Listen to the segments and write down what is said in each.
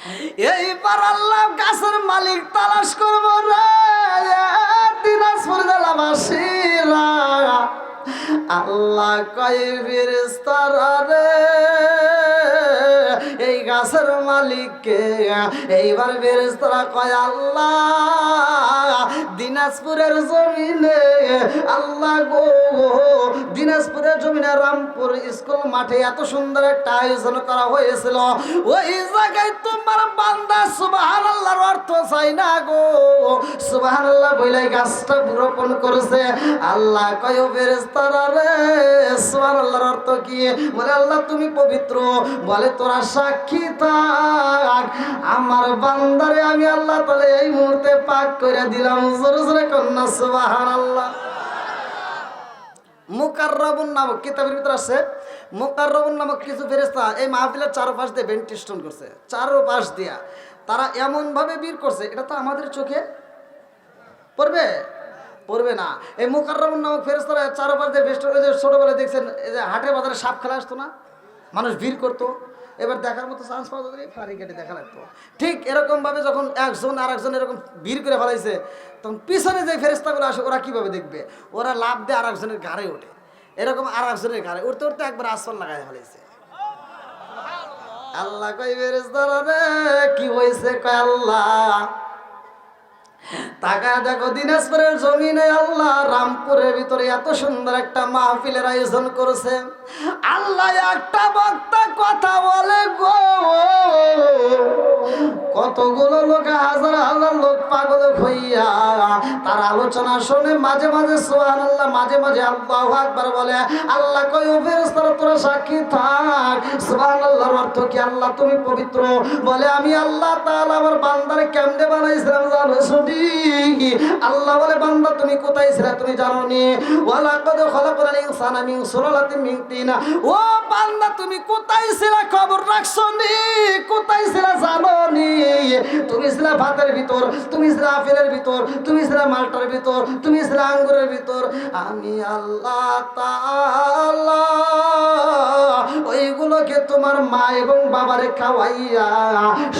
এইবার আল্লাহ গাছের মালিক তালাশ করবো রে দিনাজপুর জেলাবাসীরা। আল্লাহ কয় ফেরেশতারা রে এই গাছের মালিককে। এইবার ফেরেশতারা কয় আল্লাহ দিনাজপুরের জমিনে আল্লাহ গো দিনাজপুরের জমিনে রামপুর স্কুল মাঠে এত সুন্দর একটা আয়োজন করা হয়েছিল, ওই জায়গায় তোমার বান্দা সুবহানাল্লাহর অর্থ চাই না গো। সুবহানাল্লাহ বলে গাছটা রোপণ করেছে। আল্লাহ কয় ফেরেশতারা রে সুবহানাল্লাহর অর্থ কি? বলে আল্লাহ তুমি পবিত্র। বলে তোরা সাক্ষী থাক আমার বান্দারে আমি আল্লাহ তাআলা এই মুহূর্তে পাক করে দিলাম। জোরে জোরে কন্যা সুবহানাল্লাহ। মুকাররাবুন নামক কিতাবের ভিতরে আছে, মুকাররাবুন নামক কিছু ফেরেশতা এই মাহফিলের চারপাশ দিয়ে ভেন্টিলেশন করছে, চারপাশ দিয়া তারা এমন ভাবে বীর করছে, এটা তো আমাদের চোখে পড়বে পড়বে না। এই মুকাররাবুন নামক ফেরেশতারা চারপাশ দিয়ে ভেস্টন, ছোটবেলায় দেখছেন এই যে হাটে বাজারে সাপ খেলা আসতো না, মানুষ ভিড় করতো, এবার দেখার মতো চান্স পাওয়া যাবে ফাড়ি কেটে দেখা লাগতো। ঠিক এরকম ভাবে যখন একজন আর একজন এরকম ভিড় করে ফেলাইছে, তখন পিছনে যে ফেরেশতাগুলো আসে ওরা কিভাবে দেখবে? ওরা লাভ দিয়ে আর একজনের ঘাড়ে ওঠে, এরকম আর একজনের ঘাড়ে উঠতে উঠতে একবার আসল লাগাই ফেলাইছে। আল্লাহ কই ফেরেশতারা রে কি হয়েছে? কয় আল্লাহ তাকা দেখো দিনাজপুরের জমিনে আল্লাহ রামপুরের ভিতরে এত সুন্দর একটা মাহফিলের আয়োজন করেছে। আল্লাহ একটা বক্তা কথা বলে গো, কতগুলো লোক হাজার হাজার লোক পাগল হইয়া তার আলোচনা শুনে মাঝে মাঝে সুবহানাল্লাহ মাঝে মাঝে আল্লাহু আকবার বলে। আল্লাহ কই ও ফেরেশতারা তোরা সাক্ষী থাক সুবহানাল্লাহর অর্থ কি? আল্লাহ তুমি পবিত্র। বলে আমি আল্লাহ তাআলা আমার বান্দারে কেমনে বানাইছিলাম জানো? আল্লাহ বলে বান্দা তুমি কোথায় ছিলা তুমি জানো নি? ওয়ালাকাদ খালাকনাল ইনসানা মিন সুলালাতিন মিন তিন। ও বান্দা তুমি কোথায় ছিলা খবর রাখছো নি? কোথায় ছিলা জানো নি? তুমি ছিলা ভাতের ভিতর, তুমি ছিলা আপেলের ভিতর, তুমি ছিলা মালটার ভিতর, তুমি ছিলা আঙ্গুরের ভিতর। আমি আল্লাহ তাআলা ওইগুলোকে তোমার মা এবং বাবারে খাওয়াইয়া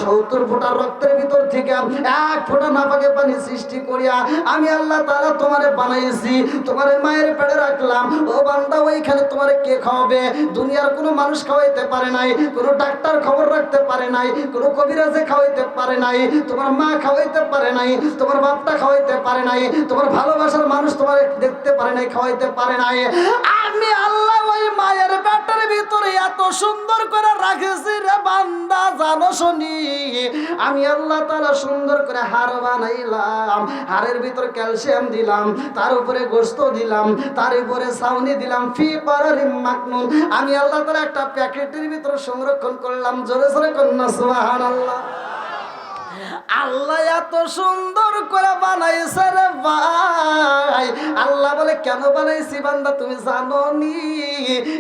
70 ফোঁটা রক্তের ভিতর থেকে 1 ফোঁটা নাপাকে পানি সৃষ্টি করিয়া আমি আল্লাহ তাআলা তোমারে বানাইছি, তোমারে মায়ের পেটে রাখলাম। ও বান্দা ওইখানে তোমারে কে খাওয়াবে? দুনিয়ার কোনো মানুষ খাওয়াইতে পারে নাই, কোনো ডাক্তার খবর রাখতে পারে নাই, কোনো কবিরাজে খাওয়াইতে পারে নাই, তোমার মা খাওয়াইতে পারে নাই, তোমার বাপটা খাওয়াইতে পারে নাই, তোমার ভালোবাসার মানুষ তোমারে দেখতে পারে নাই, খাওয়াইতে পারে নাই। আমি আল্লাহ ওই মায়ের পেটের ভিতরে এত সুন্দর করে রাখেছি রে বান্দা জানো শুনি। আমি আল্লাহ তাআলা সুন্দর করে হাড় বানাইলাম, হাড়ের ভিতর ক্যালসিয়াম দিলাম, তার উপরে গোশত দিলাম, তার উপরে ছাউনি দিলাম, ফি করারিম মাকনুন। আমি আল্লাহ তাআলা একটা প্যাকেটের ভিতর সংরক্ষণ করলাম। জোরে জোরে কন্যা সুবহানাল্লাহ। আল্লাহ এত সুন্দর করে বানাইছে রে ভাই। আল্লাহ বলে কেন বানাইছি বান্দা তুমি জানো নি?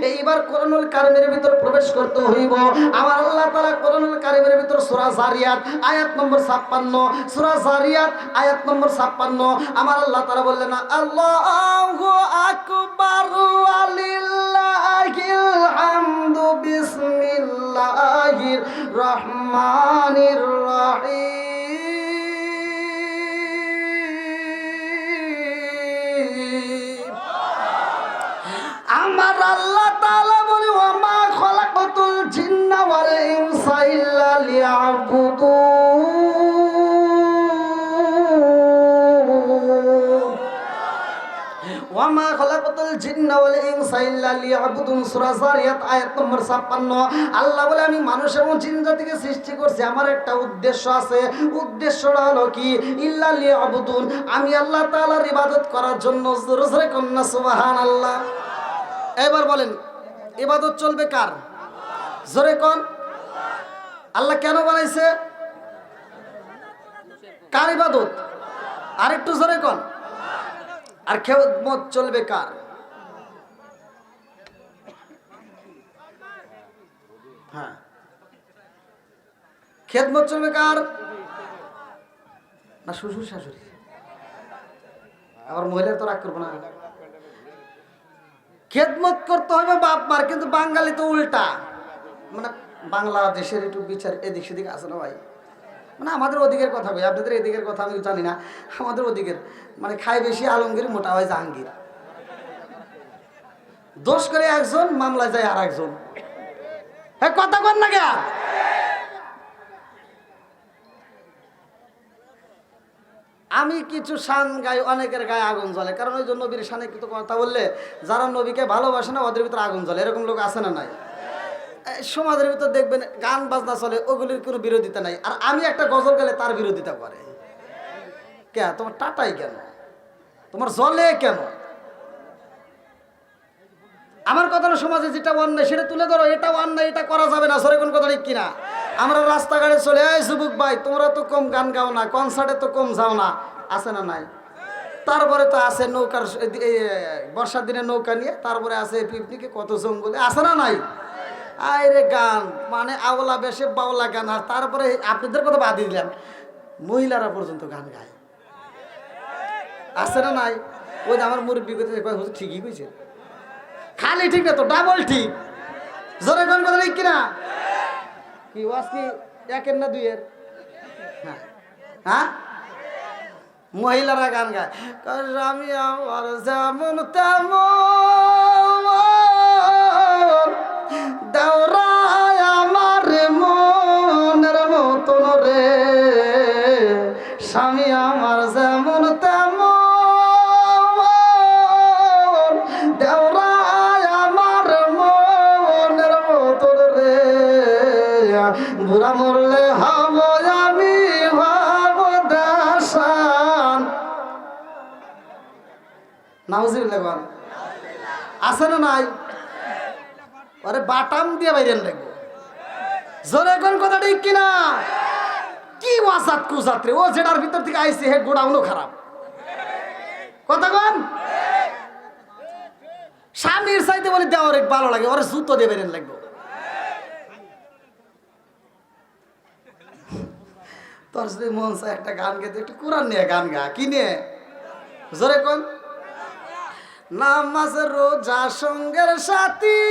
এইবার কোরআনুল কারীমের ভিতর প্রবেশ করতে হইব। আমার আল্লাহ তাআলা কোরআনুল কারীমের ভিতর সূরা জারিয়াত আয়াত নম্বর 56, সূরা জারিয়াত আয়াত নম্বর 56 আমার আল্লাহ তাআলা বললেন আল্লাহু আকবার ওয়ালিল্লাহিল হামদু বিসমিল্লাহির রহমানির রহিম। আমার আল্লাহ তাআলা বলে ওয়া মা খালাকাতুল জিন্না ওয়াল ইনসা ইল্লা লিয়াবুদুন। ওয়া মা খালাকাতুল জিন্না ওয়াল ইনসা ইল্লা লিয়াবুদুন। সূরা জারিয়াত আয়াত নম্বর 56 আল্লাহ বলে আমি মানুষ এবং জিন জাতিকে সৃষ্টি করছি, আমার একটা উদ্দেশ্য আছে। উদ্দেশ্যটা হলো কি? ইল্লা লিয়াবুদুন, আমি আল্লাহ তাআলার ইবাদত করার জন্য। জোরে জোরে কন্যা সুবহানাল্লাহ। এবার বলেন ইবাদত চলবে কার? জোরে কোন? আল্লাহ কেন বানাইছে? কার ইবাদত? আরেকটু জোরে কোন? আর খেদমত চলবে কার? হ্যাঁ, খেদমত চলবে কার? না শ্বশুর শাশুড়ি? আবার মহিলার তো রাগ করবো না। খেদমত করতে হবে বাপ মার, কিন্তু বাঙালি তো উল্টা, মানে বাংলাদেশের একটু বিচার এদিক সেদিক আছে না ভাই? মানে আমাদের ওদিকের কথা ভাই, আপনাদের এদিকের কথা আমি জানি না। আমাদের ওদিকের মানে খায় বেশি আলমগীর, মোটা হয় জাহাঙ্গীর। দোষ করে একজন, মামলায় যায় আর একজন। হ্যাঁ, কথা বল না কে? আমি কিছু শান গাই, অনেকের গায়ে আগুন জ্বলে, কারণ ওই জন্য নবীর শানে কিন্তু কথা বললে যারা নবীকে ভালোবাসে না ওদের ভিতরে আগুন জ্বলে। এরকম লোক আছে না নাই? সমাজের ভিতর দেখবেন গান বাজনা চলে, ওগুলির কোনো বিরোধিতা নাই। আর আমি একটা গজল গেলে তার বিরোধিতা করে। কে? তোমার টাটাই কেন? তোমার জ্বলে কেন? আমার কথা হলো, সমাজে যেটা অন্যায় সেটা তুলে ধরো। এটা অন্যায়, এটা করা যাবে না। সরে কোন কথা ঠিক কিনা? আমরা রাস্তাঘাটে চলে, এই যুবক ভাই তোমরা তো কম গান গাও না, কনসার্টে তো কম যাও না, আছে না নাই? তারপরে তো আছে নৌকার, বর্ষার দিনে নৌকা নিয়ে, তারপরে আছে পিকনিকে, কত জঙ্গলে, আছে না নাই? আরে গান মানে আওলা বেশে বাউলা গান। আর তারপরে আপনাদের কথা বাদ দিলাম, মহিলারা পর্যন্ত গান গায়, আছে না নাই? ওই যে আমার মুরব্বী কথা ঠিকই কইছে, খালি ঠিক না তো ডাবল ঠিক। জোরে কোন কথা ঠিক কিনা? কি ওয়াজ কি একের না দুইয়ের? হ্যাঁ, মহিলারা গান গায়, আমি আমার যেমন তেমন, দেওরায় আমার মনের মতন রে, স্বামী আমার যেমন তেমন, দেওরায় আমার মনের মতন রে, বুড়া মরলে হব আমি হব দাসান। নাউজুবিল্লাহ গান আছে না নাই? আরে বাটাম দিয়ে বাইরেন লাগবে। জোরে কোন কথা ঠিক কিনা? কি ওয়াসাত কুজাত্রে, ও যেটার ভিতর থেকে আইছে হে গোডাউনও খারাপ। কথা কোন? স্বামীর চাইতে বলে দেওয়ার এক ভালো লাগে, ওরে জুতো দিয়ে বাইরেন লাগবে। তোর যদি মন চায় একটা গান গেতে, একটু কোরআন নিয়ে গান গা। কি নিয়ে? জোরে কোন? নামাজ রোজা সঙ্গের সাথী,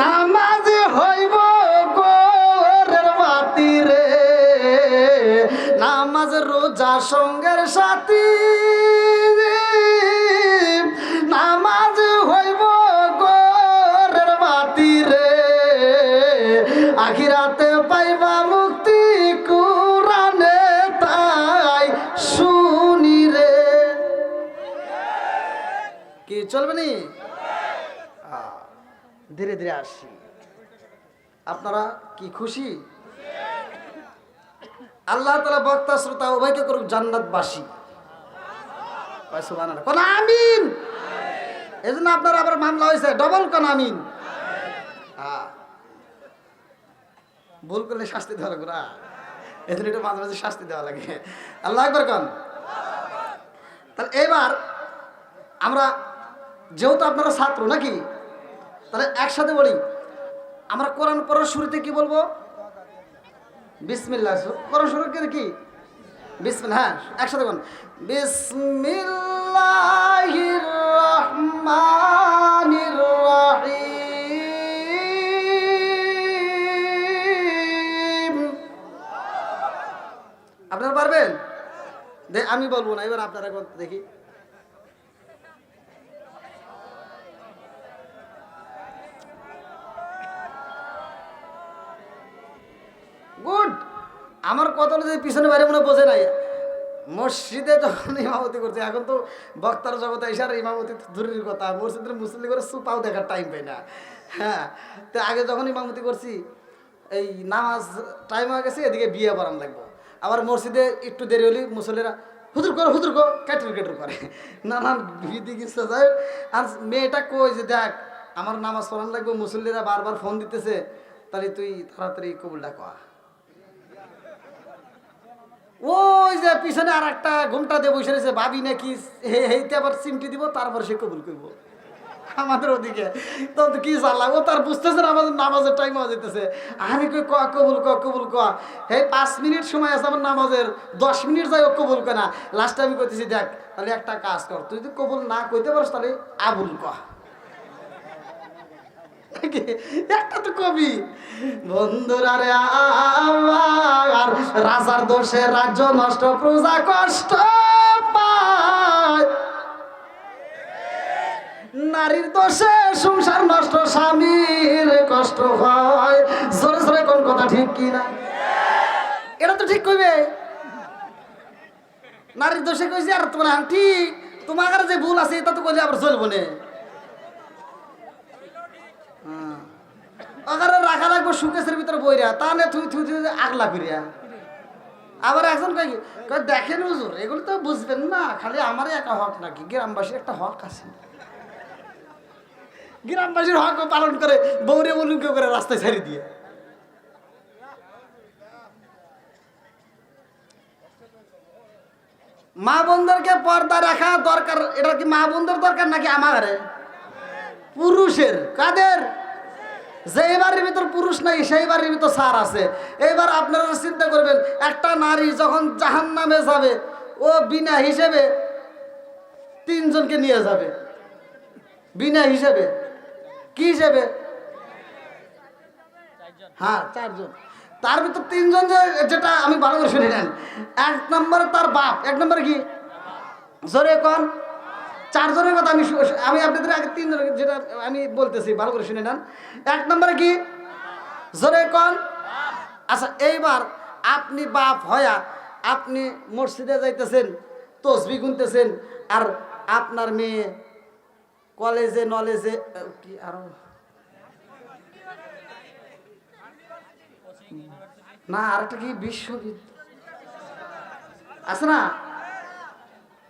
নামাজ হইব গোরের বাতি রে, নামাজ রোজা সঙ্গের সাথী, নামাজ হইব গোরের বাতি রে, আখিরাতে পাইবা মুক্তি কুরআনে তাই শুনি রে। কি চলবে নি? ধীরে ধীরে আসি। আপনারা কি খুশি? আল্লাহ তাআলা বক্তা শ্রোতা উভয়কে করুক জান্নাতবাসী। সুবহানাল্লাহ, কোন আমিন। এজন্য আপনারা আবার মামলা হয়েছে, ডবল কোন আমিন। ভুল করলে শাস্তি দেওয়া লাগে না, এজন্য একটু মাঝে মাঝে শাস্তি দেওয়া লাগে। আল্লাহু আকবার কোন। তাহলে এবার আমরা যেহেতু আপনারা ছাত্র নাকি, তাহলে একসাথে বলি। আমরা কোরআন পড়ার শুরুতে কি বলবো? বিসমিল্লাহ। কোরআন শুরুতে কি? বিসমিল্লাহ। হ্যাঁ, একসাথে বলুন, বিসমিল্লাহির রহমানির রহিম। আপনারা পারবেন? আমি বলবো না, এবার আপনারা দেখি। গুড। আমার কথা যদি পিছনে বাইরে মনে বোঝে নাই, মসজিদে যখন ইমামতি করছে, এখন তো বক্তার জগতে এসে আর ইমামতি দূরের কথা, মসজিদের মুসল্লি করে সুপাও দেখার টাইম পাই না। হ্যাঁ, তো আগে যখন ইমামতি করছি, এই নামাজ টাইম হয়ে গেছে, এদিকে বিয়ে পড়ান লাগবো। আবার মসজিদে একটু দেরি হলে মুসল্লিরা হুজুর কো ক্যাটর করে নানান বিধি কিছু যায়। আর মেয়েটা কই যে দেখ আমার নামাজ পড়ান লাগবে, মুসল্লিরা বারবার ফোন দিতেছে, তাহলে তুই তাড়াতাড়ি কবুলটা কয়া। ওই যে পিছনে আর একটা ঘুমটা দিয়ে বসে রয়েছে, ভাবি নাকি হেইতে আবার চিমটি দিব, তারপর সে কবুল করবো। আমাদের ওদিকে তখন তো কি চাল্লা, ও তার বুঝতেছে না আমাদের নামাজের টাইম হওয়া যেতেছে। আমি কই কবুল ক হে 5 মিনিট সময় আছে আমার নামাজের, 10 মিনিট যাই ও কবুল ক না। লাস্টে আমি কইতেছি দেখ তাহলে একটা কাজ কর, তুই যদি কবুল না কইতে পারিস তাহলে আবুল ক। একটা তো কবি বন্ধুরা রে আমার রাজার দোষে রাজ্য নষ্ট প্রজা কষ্ট পায়, নারীর দোষে সংসার নষ্ট স্বামীর কষ্ট হয়। জোরে জোরে কোন কথা ঠিক কি না? এটা তো ঠিক কইবে। নারীর দোষে কইছি আর তোমার ঠিক তোমার যে ভুল আছে এটা তো কইলে আবার চলবো না। আগারে রাখা লাগবো সুকেশের ভিতরে বইরা তা নে থুই থুই থুই আগলা ফিরিয়া। আবার একজন কই দেখেন হুজুর এগুলো তো বুঝবেন না, খালি আমারই একা হক নাকি? গ্রামবাসীর একটা হক আছে, গ্রামবাসীর হক পালন করে বৌরে বলুন কেউ করে রাস্তায় ছেড়ে দিয়ে। মা বোনদেরকে পর্দা রাখা দরকার, এটা কি মা বোনদের দরকার নাকি আমার পুরুষের? কাদের? যে বাড়ির ভিতর পুরুষ নাই সেই বাড়ির ভিতর সার আছে। এইবার আপনারা চিন্তা করবেন, একটা নারী যখন জাহান্নামে যাবে ও বিনা হিসেবে 3 জনকে নিয়ে যাবে। বিনা হিসেবে কি হিসেবে? হ্যাঁ 4 জন। তার ভিতর 3 জন যেটা আমি ভালো করে শুনে নেন। 1 নম্বরে তার বাপ, 1 নম্বরে কি জোরে কোন? 4 জনের কথা আমি আপনাদের আগে 3 জনের যেটা আমি বলতেছি ভালো করে শুনে নেন। 1 নম্বরে কি জোরে কোন? আচ্ছা এইবার আপনি বাপ হয়া আপনি মসজিদে যাইতেছেন, তসবিহ গুনতেছেন, আর আপনার মেয়ে কলেজে নলেজে কি আরো না আরেকটা কি বিশ্ববিদ্যালয় আছে না,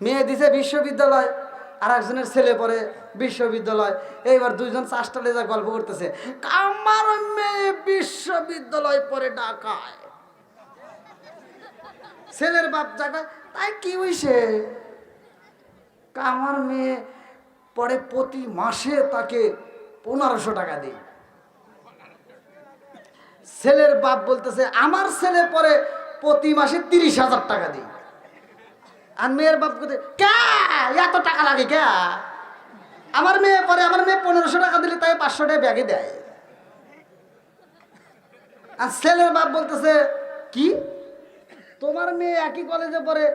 মেয়ে দিছে বিশ্ববিদ্যালয় আর একজনের ছেলে পড়ে বিশ্ববিদ্যালয়। এইবার 2 জন চাষটালে যা গল্প করতেছে, আমার মেয়ে বিশ্ববিদ্যালয় পড়ে ঢাকায়। ছেলের বাপ জায়গায় তাই কি হইছে? আমার মেয়ে পড়ে প্রতি মাসে তাকে 1500 টাকা দিই। ছেলের বাপ বলতেছে আমার ছেলে পরে প্রতি মাসে 30,000 টাকা দিই। আর মেয়ের বাপ বলতে কে এত টাকা লাগে কে? আমার মেয়ে পরে, আমার মেয়ে 1500 টাকা দিলে তাই 500 টাকা ব্যাগে দেয়। আর ছেলের বাপ বলতেছে কি তোমার মেয়ে একই কলেজে পড়ে,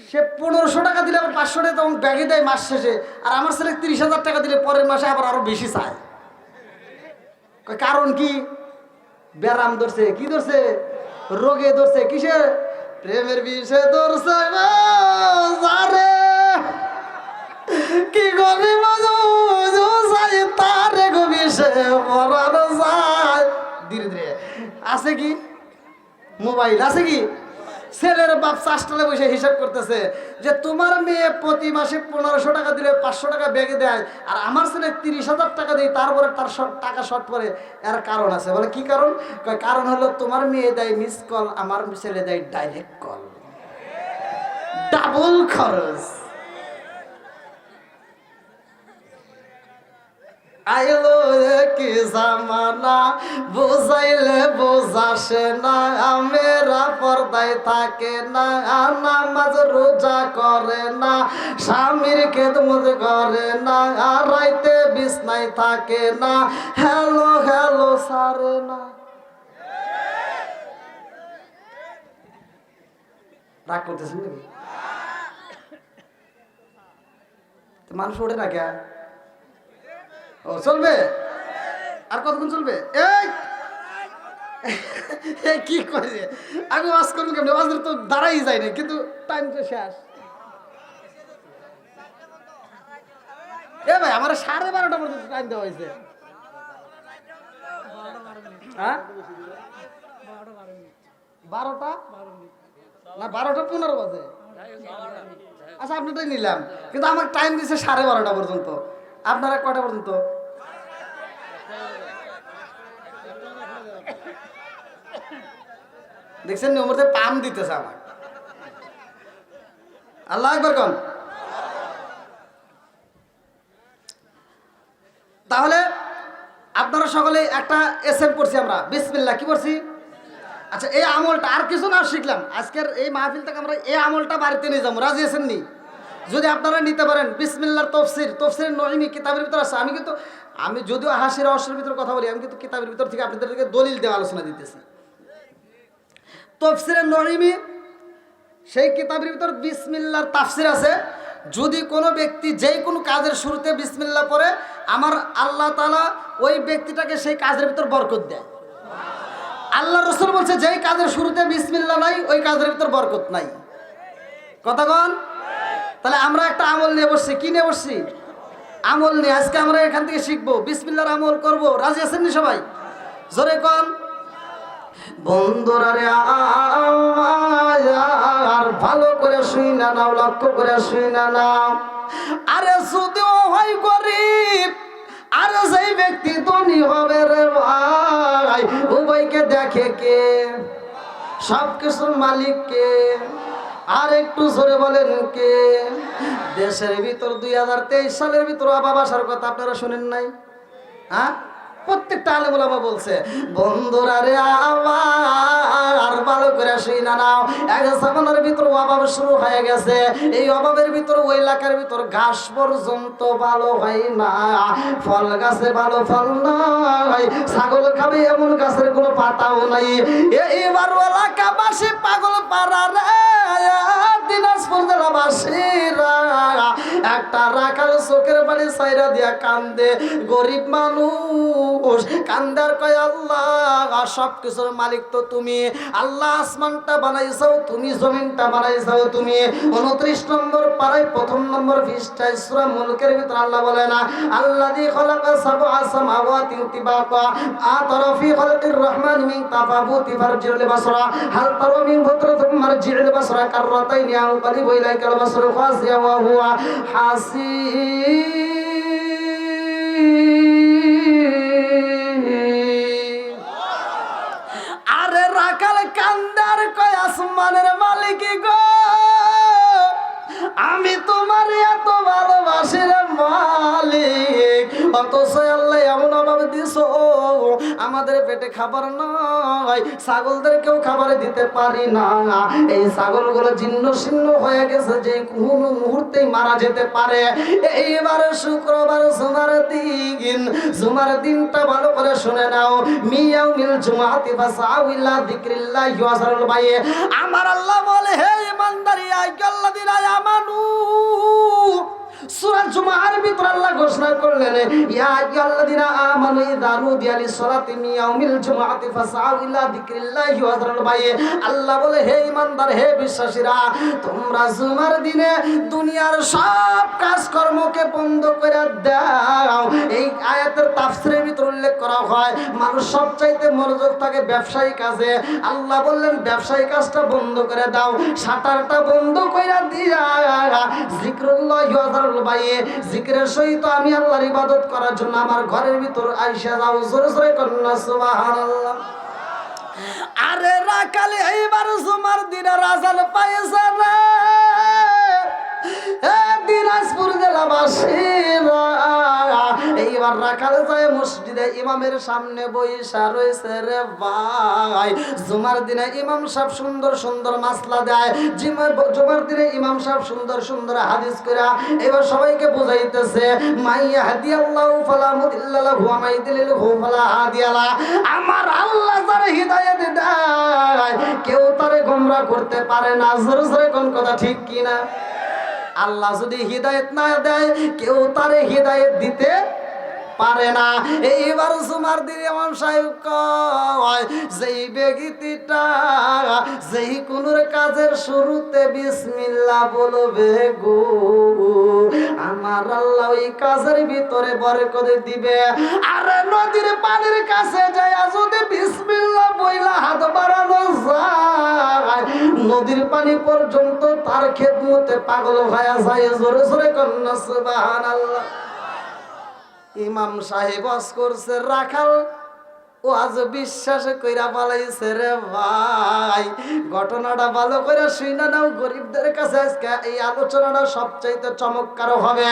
সে 1500 টাকা দিলে আবার 500 টাকা তখন ব্যাগে দেয় মাস শেষে, আর আমার ছেলে 30,000 টাকা দিলে পরের মাসে আবার আরো বেশি চায়। কারণ কি? ব্যারাম ধরছে। কি ধরছে? রোগে ধরছে। কিসে? প্রেমের বিষে ধরছে। কি গবি তারে গবিষে মরানো যায়। ধীরে ধীরে আছে কি মোবাইল আছে কি? ছেলের বাপ চাষটালে বসে হিসাব করতেছে যে তোমার মেয়ে প্রতি মাসে 1500 টাকা দিলে 500 টাকা ব্যাগে দেয়, আর আমার ছেলে 30,000 টাকা দেয়, তারপরে তার টাকা শর্ট পরে। এর কারণ আছে। বলে কি কারণ? কারণ হলো তোমার মেয়ে দেয় মিস কল, আমার ছেলে দেয় ডাইরেক্ট কল, ডাবল খরচ। আইলো কি জামানা বুঝাইলে বোঝাসে না, মেয়েরা পর্দায় থাকে না, নামাজ রোজা করে না, স্বামীর খেদমত করে না, আর রাইতে বিছনায় থাকে না, হ্যালো হ্যালো সারে না। রাগ করতেছেন নাকি? মানুষ ওঠে না কে? ও চলবে আর কতক্ষণ চলবে? এই কি করে আমি ওয়াজ করবো কেমন? ওয়াজের তো দাঁড়াই যায় না, কিন্তু টাইম তো শেষ। ভাই আমার 12:30 পর্যন্ত টাইম দেওয়া হয়েছে। হ্যাঁ 12টা না 12:15 বাজে। আচ্ছা আপনারটাই নিলাম, কিন্তু আমার টাইম দিচ্ছে 12:30 পর্যন্ত। আপনারা কয়টা পর্যন্ত? দেখছেন ওমরতে পাম দিতেছে আমার। আল্লাহ আকবার কোন। তাহলে আপনারা সকলে একটা এসএম করছি আমরা, বিসমিল্লাহ কি করছি? আচ্ছা এই আমলটা আর কিছু না শিখলাম আজকের এই মাহফিল থেকে, আমরা এই আমলটা বাড়িতে নিয়ে যাবো। রাজি আছেন নি? যদি আপনারা নিতে পারেন। বিসমিল্লাহর তফসির, তফসির নঈমি কিতাবের ভিতরে আছে। আমি কিন্তু আমি যদিও হাসির রহস্যের ভিতরে কথা বলি, আমি কিন্তু কিতাবের ভিতর থেকে আপনাদেরকে দলিল দেওয়া আলোচনা দিতেছি। তাফসীরে নঈমি সেই কিতাবের ভিতর বিসমিল্লাহর তাফসীর আছে। যদি কোনো ব্যক্তি যেই কোনো কাজের শুরুতে বিসমিল্লাহ পড়ে, আমার আল্লাহ তাআলা ওই ব্যক্তিটাকে সেই কাজের ভিতর বরকত দেয়। আল্লাহ রাসূল বলছে যেই কাজের শুরুতে বিসমিল্লাহ নাই ওই কাজের ভিতর বরকত নাই। কথা কন? তাহলে আমরা একটা আমল নিয়ে বসছি। কি নিয়ে বসছি? আমল নিয়ে। আজকে আমরা এখান থেকে শিখবো, বিসমিল্লাহর আমল করব। রাজি আছেন নি সবাই? জোরে কন। বন্ধুরা রে আর ভালো করে শুইনা নাও, লক্ষ্য করে শুইনা নাও। আরে যদিও হয় গরিব, আর সেই ব্যক্তি ধনী হবে রে ভাই, উভয়কে দেখে কে? সব কিছুর মালিক কে? আর একটু জোরে বলেন কে? দেশের ভিতর 2023 সালের ভিতর আবাব আসার কথা আপনারা শুনেন নাই? হ্যাঁ, প্রত্যেকটা আলেম ওলামা বলছে। বন্ধুরা রে আর ভালো করে শুইনা নাও, এক জামানার ভিতর অভাব শুরু হয়ে গেছে। এই অভাবের ভিতর ওই এলাকার ভিতর ঘাস পর্যন্ত ভালো হয় না, ফল গাছে ভালো ফল নাই, ছাগল খাবে এমন গাছের কোনো পাতাও নাই। এইবার এলাকাবাসী পাগল পাড়া রে দিনাজপুর জেলাবাসীরা একটা রাখাল চোখের বাড়ি সাইরা দিয়া কান্দে। গরিব মানুষ কান্দার কয় আল্লাহ সব কিছুর মালিক তো তুমি। আল্লাহ আসমানটা বানাইছো তুমি, জমিনটা বানাইছো তুমি। 29 নম্বর পারায় 1ম নম্বর পৃষ্ঠায় সূরা মুলকের ভিতর আল্লাহ বলে না, আল্লাযী খালাকা সাবআ সামাওয়াতি তিবাকা আতারা ফি খালকির রহমান মিন তাফাবুতি ফারজিল বাসরা হাল তারা মিন ফুতরাতুম মারজিল বাসরা কাররাতাইন ইয়ানকালিবু ইলাইকাল বাসরু খাসিয়া ওয়া হুয়া আরে রাখাল কান্দার কয় আসমানের মালিক গো, আমি তোমার এত ভালোবাসি রে মালিক, অথচ আল্লাহ এমন অভাব দিছো আমাদের পেটে খাবার নাই, ছাগলদেরকেও খাবার দিতে পারি না। এই ছাগলগুলো জীর্ণ শীর্ণ হয়ে গেছে, যে কোনো মুহূর্তেই মারা যেতে পারে। এইবার শুক্রবার জুমার দিনটা ভালো করে শুনে নাও। মিয়াউমিল জুমাতি ফাসাউ ইলা যিকরিল্লাহি ওয়া যারুল বাই। আমার আল্লাহ বলে, হে ঈমানদার আল্লাযিনা আমানু, সূরা জুমার ভিতর আল্লাহ ঘোষণা করলেন, ইয়া আইয়ুহাল্লাযিনা আমানু ইযা নুদিয়া লিস-সালাতি মিন ইয়াউমিল জুমআতি ফাসআউ ইলা যিকরিল্লাহি ওয়া যারুল বাই। আল্লাহ বলে, হে ঈমানদার, হে বিশ্বাসীরা, তোমরা জুমার দিনে দুনিয়ার সব কাজকর্মকে বন্ধ করে দাও। এই আয়াতের তাফসীরের ভিতর উল্লেখ করা হয় মানুষ সবচাইতে মনোযোগ থাকে ব্যবসায়ী কাজে। আল্লাহ বললেন ব্যবসায়ী কাজটা বন্ধ করে দাও, শাটারটা বন্ধ করে দিয়া যিকরুল্লাহি ওয়া যারুল বাই, জিকিরের সহিত আমি আল্লাহর ইবাদত করার জন্য আমার ঘরের ভিতর আইসা যাও। জোরে জোরে কন্না সুবহানাল্লাহ। আরে রাখালে এইবার জুমার দিনে রাজাল পাইছে না, দিনাজপুর জেলাবাসীরা এইবার রাখাল যায় মসজিদে ইমামের সামনে বইসা রয়েছে রে ভাই। জুমার দিনে ইমাম সাহেব সুন্দর সুন্দর মাসলা দেয়, জুমার দিনে ইমাম সাহেব সুন্দর সুন্দর হাদিস করে এবার সবাইকে বুঝাইতেছে, মাইয়া হাদিয়াল্লাহু ফালা মুদিল্লা লাহু ওয়া মাইয়ুদ্লিলহু ফালা হাদিয়া লা। আমার আল্লাহ যার হিদায়াত দেয় কেউ তারে গোমরা করতে পারে না। জোরে জোরে কোন কথা ঠিক কি না? আল্লাহ যদি হিদায়াত না দেয় কেউ তারে হিদায়াত দিতে পারে না। এইবার জুমার দিন ইমাম সাহেব কয়, যেই ব্যক্তিটা যেই কোন কাজের শুরুতে বিসমিল্লাহ বলবে গো, আমার আল্লাহ ওই কাজের ভিতরে বরকত দিবে। আর নদীর পানির কাছে যায় যদি বিসমিল্লাহ বইলা হাত বাড়ানো যায়, নদীর পানি পর্যন্ত তার খেদমতে পাগল হয়ে যায়। জোরে জোরে কন্না সুবহানাল্লাহ। ইমাম সাহেব ওয়াজ করছে, রাখাল ও আজ বিশ্বাস কইরা পালাইছে রে ভাই। ঘটনাটা ভালো করে শুইনা নাও, গরিবদের কাছে আজকে এই আলোচনাটা সবচাইতে চমৎকার হবে।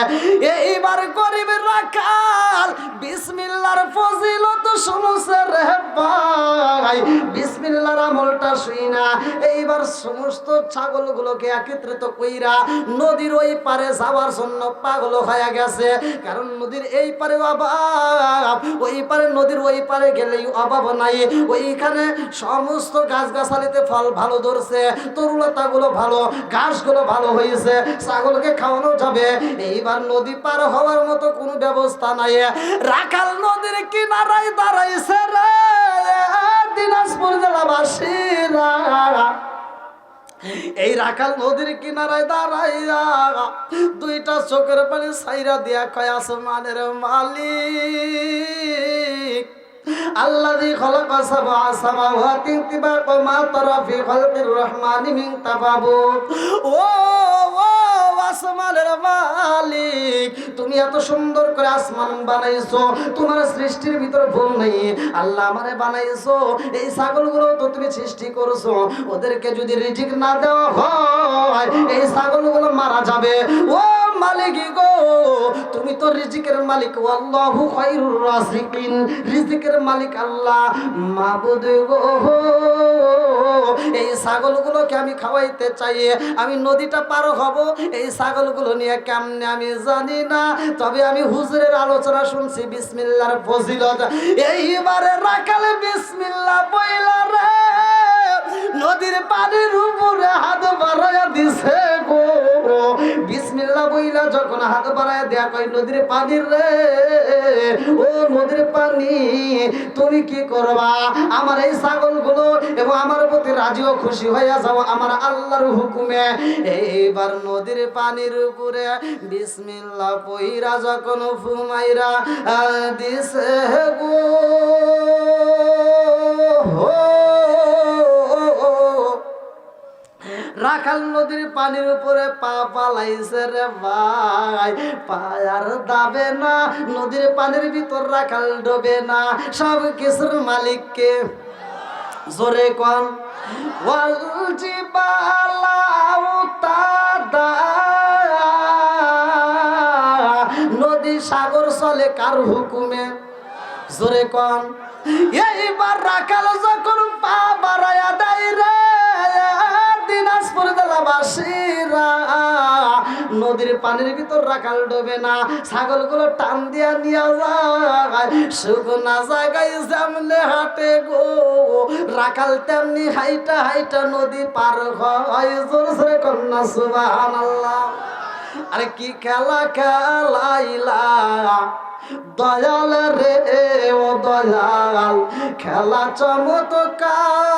এইবার গরিবের রাখাল বিসমিল্লাহর ফজিলত শুনছে রে ভাই। বিসমিল্লাহর আমলটা শুই না। এইবার সমস্ত ছাগলগুলোকে একত্রিত কইরা নদীর ওই পারে যাওয়ার জন্য পাগল হয়ে গেছে। কারণ নদীর এই পারে অভাব, ওই পারে নদীর ওই পারে গেলেই অভাব নাই। ওইখানে সমস্ত গাছগাছালিতে ফল ভালো ধরছে, তরুলতাগুলো ভালো, ঘাসগুলো ভালো হয়েছে, ছাগলকে খাওয়ানো যাবে। এইবার নদী পার হওয়ার মতো কোনো ব্যবস্থা নাই। রাখাল নদীর কিনারায় দাঁড়াইছে রে দিনাজপুর জেলাবাসীরা। এই রাখাল নদীর কিনারায় দাঁড়াইয়া দুইটা চোখের পানি ছাইরা দিয়া কয়, আসমানের মালিক আল্লাযী খালাকা সাবআ সামাওয়াতি তিবাকা মা তারা ফি খালকির রহমানি মিন তাফাবুত। ও আসমানের মালিক, তুমি এত সুন্দর করে আসমান বানাইছো, তোমার সৃষ্টির ভিতরে ভুল নেই। আল্লাহ আমারে বানাইছো, এই ছাগলগুলো তো তুমি সৃষ্টি করছো, ওদেরকে যদি রিজিক না দেওয়া হয় এই ছাগলগুলো মারা যাবে। ও মালিক গো, তুমি তো রিজিকের মালিক, আল্লাহু খায়রুর রাযিকিন, রিজিকের মালিক আল্লাহ। মাবুদ গো, এই ছাগলগুলোকে আমি খাওয়াইতে চাই, আমি নদীটা পার হব, এই ছাগলগুলো নিয়ে কেমনে আমি জানি না, তবে আমি হুজুরের আলোচনা শুনছি বিসমিল্লাহর ফজিলত। এইবারে রাখালে বিসমিল্লাহ বইলা রে নদীর পানির উপরে হাত বাড়াইয়া দিছে গো। বিসমিল্লাহ বইলা যখন হাত বাড়াইয়া দেয়া কই, নদীর পানি রে, ও নদীর পানি তুমি কি করবা? আমার এই ছাগলগুলো এবং আমার প্রতি রাজি ও খুশি হইয়া যাও আমার আল্লাহর হুকুমে। এইবার নদীর পানির উপরে বিসমিল্লাহ পইরা যখন ফুমাইরা দিছে গো, রাখাল নদীর পানির উপরে পা পালাইছে রে ভাই, পায়ার দাবে না, নদীর পানির ভিতর রাখাল ডোবে না। সব কিছুর মালিককে জোরে কোন ওয়াল জিবালা উতাদা, নদী সাগর চলে কার হুকুমে? জোরে কোন। এইবার রাখাল যখন পা বাড়ায়া দেয় রে দিনাজপুর জেলাবাসীরা, নদীর পানির ভিতর রাখাল ডোবে না, ছাগলগুলো টান দিয়া নিয়ে যায় শুকনা জায়গায় যেমনে হাঁটে গো, রাখাল তেমনি হাইটা হাইটা নদী পার হয়। জোরে কন্যা সুবহানাল্লাহ। আরে কি খেলা খেলাইলা দয়াল রে, ও দয়াল খেলা চমৎকার,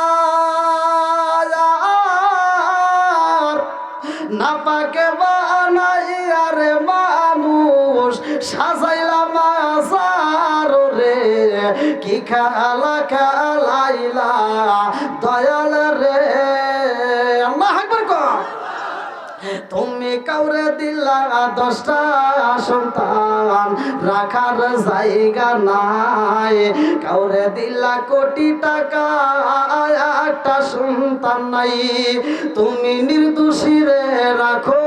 না পাকে বানাইয়া রে মানুষ সাজাইলাম আসার রে, কি খেলা খেলাইলা দয়াল রে। আল্লাহু আকবার কর। তুমি কাউরে দিলা 10টা সন্তান, রাখার জায়গা নাই, কাউরে দিলা কোটি টাকা, একটা সন্তান নাই। তুমি নির্দোষী রে রাখো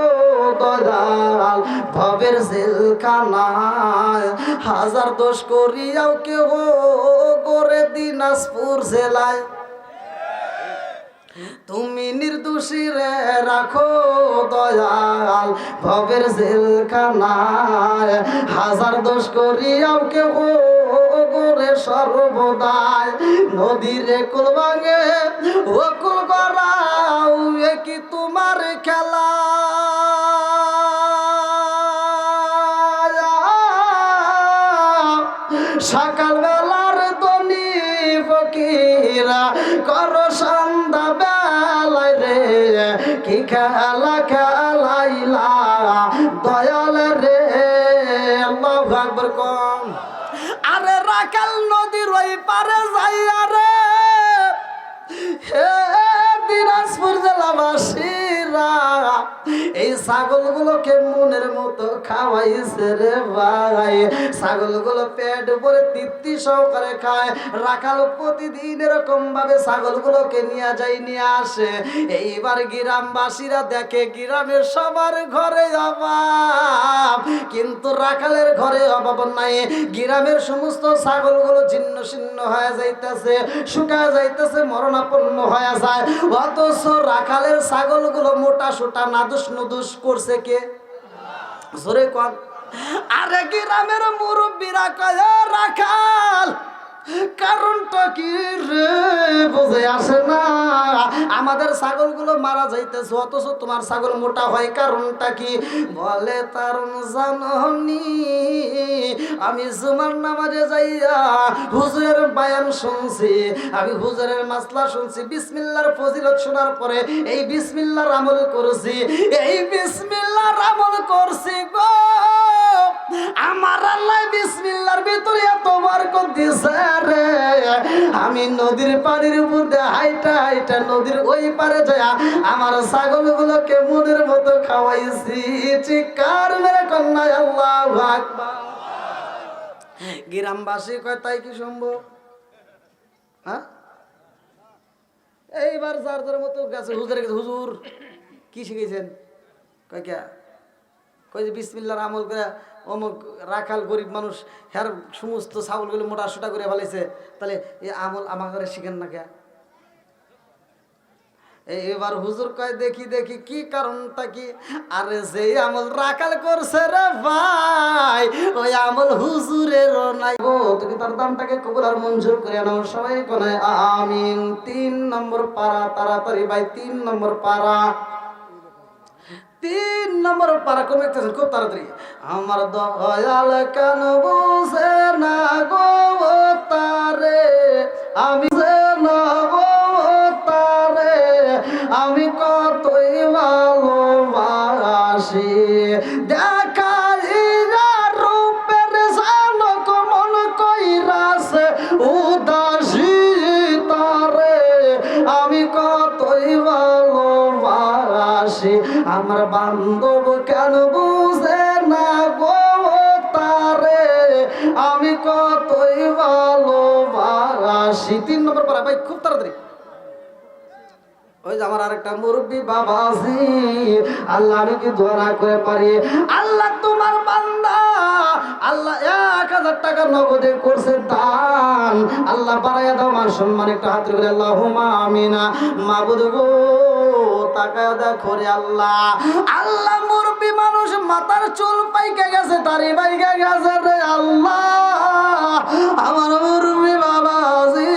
দয়াল ভবের জেলখানায়, হাজার দোষ করিয়াও কেউ করে দিনাজপুর জেলায়। তুমি নির্দোষী রে রাখো দয়াল ভবের জেলখানায়, হাজার দোষ করিয়াও কেউ করে সর্বদাই। নদীরে কুল ভাঙে ও কুল গড়াও, এ কি তোমার খেলা? সকালবেলার দনি ফকিরা করো সন্ধ্যা বেলায় রে, কি খেলা খেলাইলা দয়াল রে। আল্লাহু আকবার কম। আরে রাখাল নদীর ওই পারে যাইয়া রে হে দিনাজপুর জেলাবাসীরা, এই ছাগলগুলোকে মনের মতো খাওয়াইছে রে ভাই। ছাগলগুলো পেট ভরে তৃপ্তি সহকারে খায়। রাখাল প্রতিদিন এরকম ভাবে ছাগলগুলোকে নিয়ে যায়, নিয়ে আসে। এইবার গ্রামবাসীরা দেখে গ্রামের সবার ঘরে অভাব, কিন্তু রাখালের ঘরে অভাব নাই। গ্রামের সমস্ত ছাগলগুলো ছিন্ন ছিন্ন হয়ে যাইতেছে, শুকায় যাইতেছে, মরণাপন্ন হয়ে যায়। অথচ রাখালের ছাগলগুলো মোটা সোটা নাদুস নুদুস করছে কে? জোরে কোন। আরে গ্রামের মুরব্বীরা কয় রাখাল কারণটা কি রে বুঝে আসে না। আমাদের ছাগলগুলো মারা যাইতেছে অথচ তোমার ছাগল মোটা হয়, কারণটা কি? বলে তার জাননি আমি জুমার নামাজে যাইয়া হুজুরের বায়ান শুনছি, আমি হুজুরের মাসলা শুনছি, বিসমিল্লাহর ফজিলত শোনার পরে এই বিসমিল্লাহর আমল করছি, এই বিসমিল্লাহর আমল করছি গো। আমার আল্লাহ বিসমিল্লাহর ভিতরে এত বরকত দিছে রে, আমি নদীর পানির উপর দিয়ে হাইটা হাইটা নদীর ওই পারে যায় আমার ছাগলগুলোকে মনের মতো খাওয়াইছি। চিৎকার মেরে কন্যা আল্লাহু আকবার। গ্রামবাসী কয় তাই কি সম্ভব? হ্যাঁ, এইবার যার যার মতো গেছে হুজুরের কাছে, হুজুর কি শিখেছেন? কয় কে? কই যে বিসমিল্লাহর আমল করে অমুক রাখাল গরিব মানুষ হ্যার সমস্ত ছাগলগুলো মোটা সোটা করে ফেলেছে, তাহলে এই আমল আমার ঘরে শিখেন না কে? এবার হুজুর কয় দেখি দেখি কি কারণটা কি? আরে যে আমল রাখাল করছে রে ভাই, ওই আমল হুজুরেরও নাই গো। তুমি তার দামটাকে কবুল আর মঞ্জুর করে নাও। সবাই কোনে আমিন। 3 নম্বর পারা, তাড়াতাড়ি ভাই 3 নম্বর পারা, 3 নম্বর পারা কমে একতেছেন খুব তাড়াতাড়ি। আমার দয়াল কেন বুঝে না গো তারে, আমি না গো তারে, আমি কতই ভালোবাসি। দেখাইয়া রূপের ঝলক মন কইরাছে উদাসী তারে, আমি কতই ভালোবাসি। আমার বান্ধব কেন বুঝে না গো তারে, আমি কতই ভালোবাসি। 3 নম্বর পারা ভাই খুব তাড়াতাড়ি। ওই যে আমার আরেকটা মুরব্বী বাবা আছে, আল্লাহ আমি কি দোয়া করে পারি? আল্লাহ তোমার বান্দা, আল্লাহ 1000 টাকা নগদে করছে দান, আল্লাহ বাড়াইয়া দাও মান সম্মান। একটা হাত করে আল্লাহুম্মা আমিনা। মাবুদ গো তাকায় দেখো রে আল্লাহ, আল্লাহ মুরব্বী মানুষ মাথার চুল পাইকে গেছে, দাড়ি পাইকে গেছে রে আল্লাহ। আমার মুরব্বী বাবা আছে,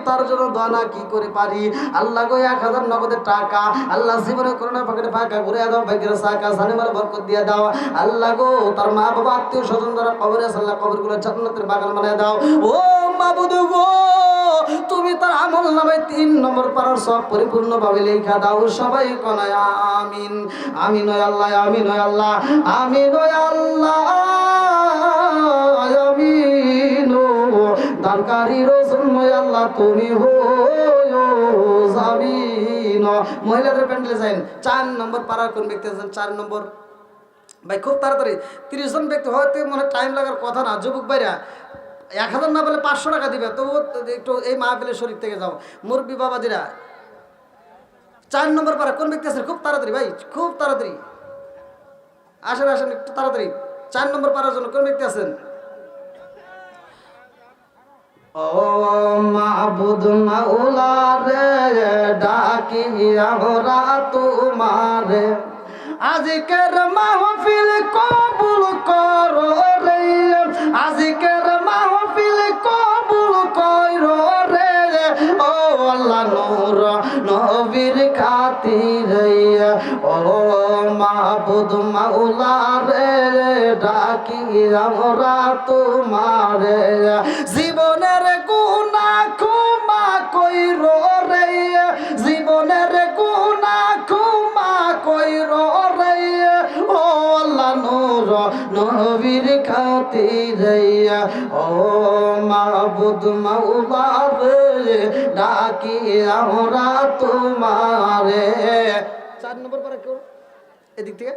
তার জন্য দোয়া কি করে পারি? আল্লাহ গো 1000 নগদের টাকা আল্লাহ জীবনে করোনা পকেটে ফাঁকা ঘুরে দাও, ভাগ্যের সাকা সানিমার বরকত দিয়ে দাও। আল্লাহ গো তার মা বাবা আত্মীয় স্বজন যারা কবরে আছে আল্লাহ কবরগুলো জান্নাতের বাগান বানিয়ে দাও। ও মাবুদ গো তুমি তার আমল নামে 3 নম্বর পারার সব পরিপূর্ণভাবে লেখা দাও। সবাই কনায় আমিন। আমিন ওই আল্লাহ, আমিন ওই আল্লাহ, আমিন ওই আল্লাহ, আমিন দানকারীর জন্য আল্লাহ তুমি হো জামিন। মহিলাদের প্যান্ডেলে যান 4 নম্বর পারার কোন ব্যক্তি আছেন? 4 নম্বর ভাই খুব তাড়াতাড়ি। 30 জন ব্যক্তি হয়তো মনে টাইম লাগার কথা না। যুবক ভাইরা 1000 না বলে 500 টাকা দিবে, তবু একটু এই মাহফিলের শরীর থেকে যাও। মুরব্বী বাবাজিরা 4 নম্বর পারা কোন ব্যক্তি আছেন? খুব তাড়াতাড়ি ভাই, খুব তাড়াতাড়ি আসেন আসেন একটু তাড়াতাড়ি। 4 নম্বর পারার জন্য কোন ব্যক্তি আছেন? ও মাবুদ মাওলা রে ডাকি আমরা তোমারে, আজকের মাহফিল কবুল করো রে, আজকের মাহফিল কবুল করো রে। ও আল্লাহ নূর নবীর খাতিরে, ও মাবুদ মাওলা রে ডাকি আমরা তোমারে, জীবনের গুনাহ ক্ষমা কইরো রে, জীবনের গুনাহ ক্ষমা কইরো রে। ও আল্লাহ নূর নবীর খাতিরে, ও মাবুদ মাওলা রে ডাকি আমরা তোমারে। 4 নম্বর পরে কেউ এদিক থেকে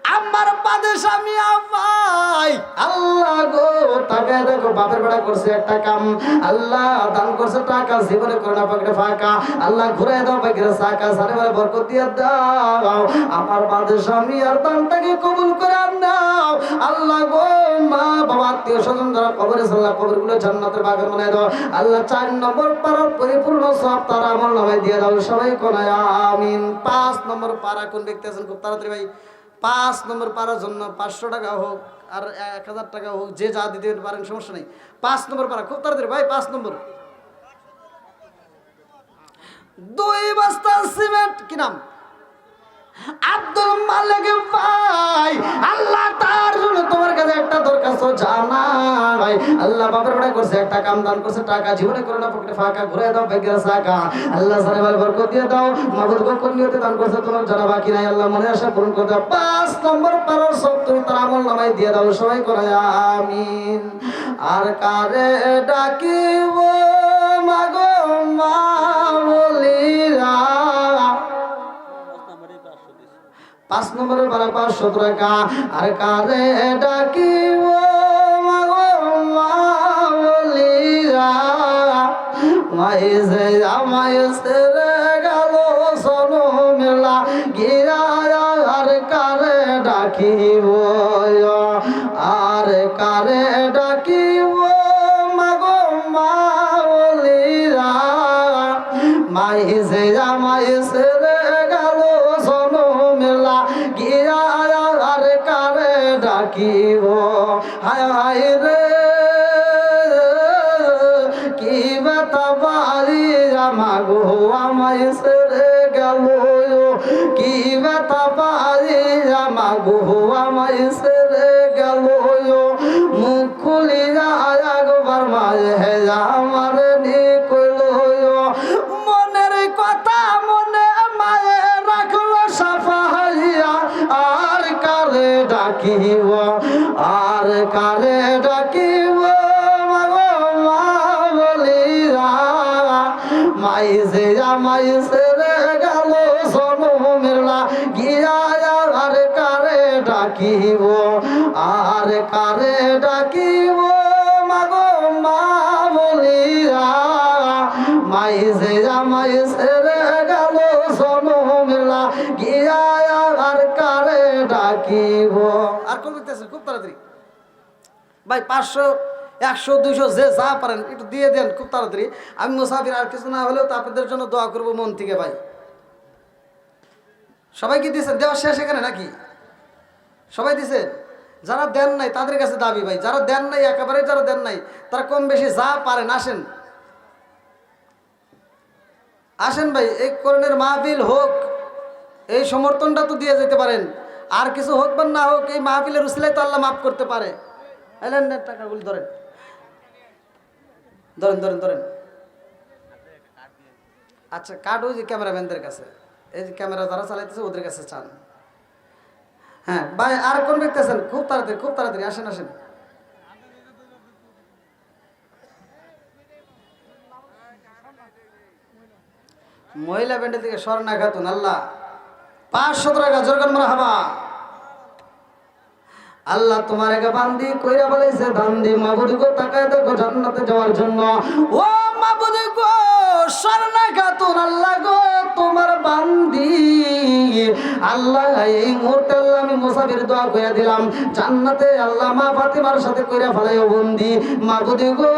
আমার বাদেশ আমি ভাই আল্লাহ গো তাকে দেখো বাপের বেড়া করছে একটা কাম আল্লাহ দান করছে টাকা জীবনে করে না পকেটে ফাঁকা আল্লাহ ঘুরে দাও পকেটে সাকা সারে বলে বরকত দিয়ে দাও আমার বাদেশ আমি আর দানটাকে কবুল করে নাও আল্লাহ গো মা বাবা আত্মীয় স্বজন যারা কবরে আল্লাহ কবরগুলো জান্নাতের বাগান বানায় দাও আল্লাহ 4 নম্বর পারা পরিপূর্ণ সব তার আমল নামায় দিয়ে দাও সবাই কোনা আমিন 5 নম্বর পারা কোন ব্যক্তি আছেন খুব তাড়াতাড়ি ভাই 5 নম্বর পারার জন্য 500 টাকা হোক আর 1000 টাকা হোক যে যা দিতে পারেন সমস্যা নেই 5 নম্বর পারা খুব তাড়াতাড়ি ভাই 5 নম্বর 2 বস্তা সিমেন্ট কি নাম আব্দুল মালিক ভাই আল্লাহ তার জন্য তোমার কাছে একটা দরখাস্ত জানাই আল্লাহ বাপের বেড়া করছে একটা কাম দান করছে টাকা জীবনে করে না পকেটে ফাঁকা ঘুরে দাও ব্যাগের সাকা আল্লাহ সারে ভাই বরকত দিয়ে দাও মাবুদ গো কোন নিয়তে দান করছে তোমার জানা বাকি নাই আল্লাহ মনে আশা পূরণ করে দাও 5 নম্বর পারার সব তুমি তার আমল নামায় দিয়ে দাও সবাই করে আমিন আর কারে ডাকিব মাগো মা বলিরা 5 নম্বরে পারা 500 টাকা আর কারে ডাকিব মাগো মা বলিরা মাইজে আমাইছে রে গেল সোনো মেলা গিরা আর কারে ডাকিব আর কারে ডাকিব মাগো মা বলিরা মাইজে আমাইছে রে গেল সোনো মেলা গিয়া আর কারে ডাকিব হায় হায় রে কি বাতা বাড়ি মাগো আমায় সেরে গেল কি বাতা বাড়ি মাগো আমায় সেরে গেল মুখ খুলিয়া একবার মাঝে আমার নিকল মনের কথা মনে মায়ে রাখলো সাফা আর কারে ডাকিব আর কারে ডাকিব মাগো মা বলিরা মাইজে আমাইছে রে গেল সোনো মেলা গিয়া আর কারে ডাকিব আর কারে ডাকিব মাগো মা বলিরা মাইজে আমাইছে রে গেল সোনো মেলা গিয়া আর কারে ডাকিব আর কোন দেখতেছেন খুব তাড়াতাড়ি ভাই 500 100 200 যে যা পারেন একটু দিয়ে দেন খুব তাড়াতাড়ি আমি মুসাফির আর কিছু না হলেও তো আপনাদের জন্য দোয়া করব মন থেকে ভাই সবাই কি দিয়েছেন দেওয়া শেষ এখানে নাকি সবাই দিয়েছেন যারা দেন নাই তাদের কাছে দাবি ভাই যারা দেন নাই একেবারে যারা দেন নাই তারা কম বেশি যা পারেন আসেন আসেন ভাই এই করণের মাহফিল হোক এই সমর্থনটা তো দিয়ে যেতে পারেন আর কিছু হোক বা না হোক এই মাহফিলের উসিলায় তো আল্লাহ মাফ করতে পারে এলেন না টাকাগুলি ধরেন ধরেন ধরেন ধরেন আচ্ছা কার্ড ওই যে ক্যামেরাম্যানদের কাছে এই যে ক্যামেরা যারা চালাইতেছে ওদের কাছে চান হ্যাঁ ভাই আর কোন ব্যক্তি আছেন খুব তাড়াতাড়ি আসেন আসেন মহিলা ব্যান্ডের দিকে স্বর্ণা খাতুন আল্লাহ 500 টাকা জোরগান মারহাবা আল্লাহ তোমার একা বান্দি কইরা বলেছে বান্দি মাবুদ গো তাকায় দেখো জান্নাতে যাওয়ার জন্য ও মাবুদ গো স্বর্ণা খাতুন আল্লাহ গো তোমার বান্দি আল্লাহ এই মুহূর্তে আল্লাহ আমি মুসাফির দোয়া কইরা দিলাম জান্নাতে আল্লাহ মা ফাতিমার সাথে কইরা ফেলাইও বন্দি মাবুদ গো